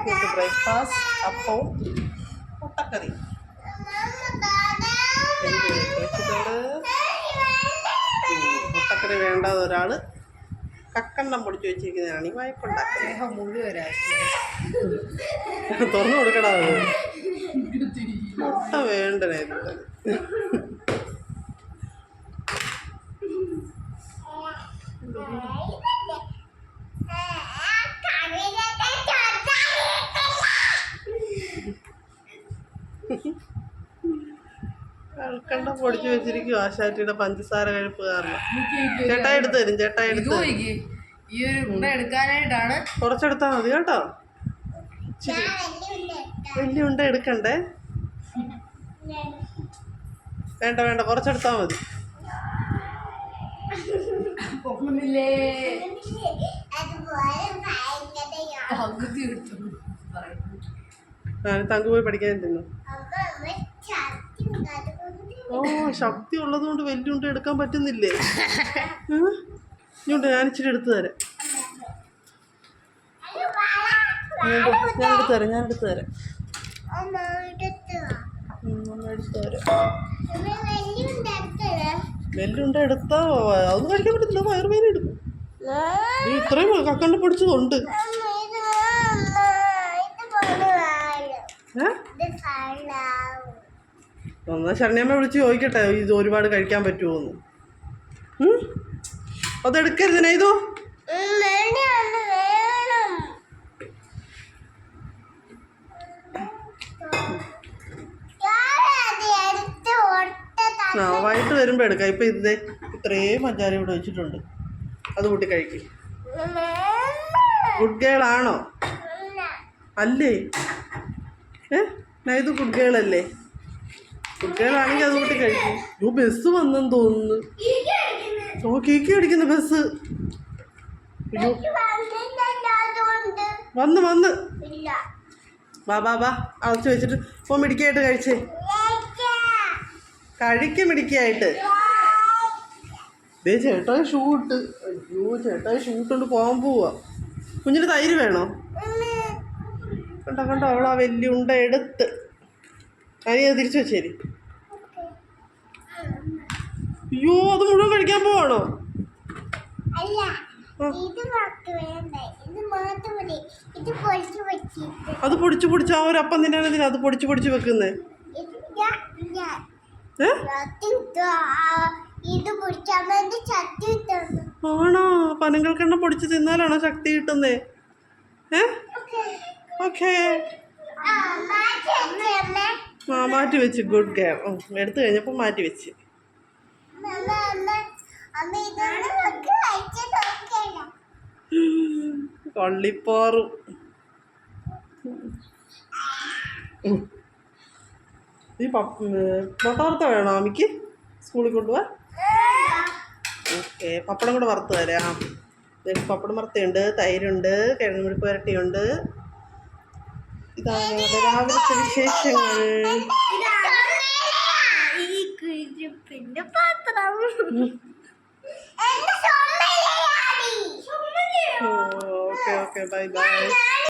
നമുക്ക് ബ്രേക്ക്ഫാസ്റ്റ് അപ്പവും മുട്ടക്കറി വെച്ചിട്ടുണ്ട്. മുട്ടക്കറി വേണ്ടാതെ ഒരാൾ കക്കണ്ണം പൊടിച്ച് വെച്ചിരിക്കുന്നതാണ് ഈ വായ്പുണ്ടാക്കുന്നത്. തുറന്നു കൊടുക്കടാ, മുട്ട വേണ്ടേ. കൽക്കണ്ടം പൊടിച്ചു വെച്ചിരിക്കും ആശാറ്റിയുടെ പഞ്ചസാര കഴിപ്പ് കാരണം. ചേട്ടായി എടുത്ത് തരും, ചേട്ടായി എടുത്ത് ഈ ഒരു ഉണ്ട എടുക്കാനായിട്ടാണ്. കുറച്ചെടുത്താൽ മതി കേട്ടോ. ഇച്ചിരി വലിയ ഉണ്ട എടുക്കണ്ടേ. വേണ്ട വേണ്ട, കുറച്ചെടുത്താൽ മതി. തങ്കു പോയി പഠിക്കാൻ തിന്നു. ഓ, ശക്തി ഉള്ളത് കൊണ്ട് വലിയ ഉണ്ട എടുക്കാൻ പറ്റുന്നില്ലേ? ഇങ്ങോട്ട് ഞാൻ ഇച്ചിരി എടുത്തു തരാം. ഞാനെടുത്ത് തരാം ഞാനെടുത്ത് തരാം വെല്ലുണ്ട എടുത്താ അതൊന്നും കഴിക്കാൻ പറ്റത്തില്ല, വയറുവേദന എടുക്കും. നീ ഇത്രയും കക്കണ്ട പൊടിച്ചതുണ്ട്. എന്നാ ശരണ്യമ്മ വിളിച്ച് ചോദിക്കട്ടെ ഇത് ഒരുപാട് കഴിക്കാൻ പറ്റുമോന്ന്. അതെടുക്കരുത് നെയ്തോ. ആ, വൈകിട്ട് വരുമ്പോൾ എടുക്കാം. ഇപ്പം ഇതേ ഇത്രയും പഞ്ചാര ഇവിടെ വെച്ചിട്ടുണ്ട്, അത് കൂട്ടി കഴിക്കും. ഗുഡ് ഗേൾ ആണോ? അല്ലേ? ഇത് ഗുഡ് ഗേൾ അല്ലേ? ഗുഡ് ഗേൾ ആണെങ്കിൽ അത് കൂട്ടി കഴിക്കും. യോ, ബസ് വന്നെന്ന് തോന്നുന്നു. ഓ, കേക്ക് അടിക്കുന്ന ബസ്. അയ്യോ, വന്ന് വന്ന് വാ വാ വാ, അടച്ചു വെച്ചിട്ട് ഇപ്പോൾ മിടിക്കായിട്ട് കഴിച്ചേ. കഴിക്കും മിടിക്കായിട്ട്. ദേ ചേട്ടായി ഷൂ ഇട്ട്. അയ്യോ, ചേട്ടായി ഷൂ ഇട്ടുകൊണ്ട് പോകാൻ പോവാ. കുഞ്ഞിന് തൈര് വേണോ? കണ്ടോ കണ്ടോ, അവളാ വലിയ ഉണ്ട എടുത്ത്. അനി അത് തിരിച്ചു വെച്ചേരി. അയ്യോ, അത് മുഴുവൻ കഴിക്കാൻ പോവാണോ? അത് പൊടിച്ചു പൊടിച്ച് ആ ഒരു അപ്പം തിന്നാനെന്തിനാ അത് പൊടിച്ചു പൊടിച്ച് വെക്കുന്നേ? ആണോ? പനങ്ങൾക്കെണ്ണ പൊടിച്ച് തിന്നാലാണോ ശക്തി കിട്ടുന്നേ? ഓക്കേ, ആ മാറ്റി വെച്ച്. Good girl. എടുത്തു കഴിഞ്ഞപ്പോൾ മാറ്റി വെച്ച്. കൊള്ളിപ്പോറും ഈ മുട്ട വറുത്ത വേണോ അമ്മയ്ക്ക് സ്കൂളിൽ കൊണ്ടുപോവാൻ? ഓക്കെ, പപ്പടം കൂടെ വറുത്ത് തരാം. പപ്പടം വറുത്തയുണ്ട്, തൈരുണ്ട്, കിഴങ്ങ് മെഴുക്ക് പുരട്ടിയുണ്ട്. ഇതാണ് രാവിലത്തെ വിശേഷങ്ങൾ. Okay okay, bye bye.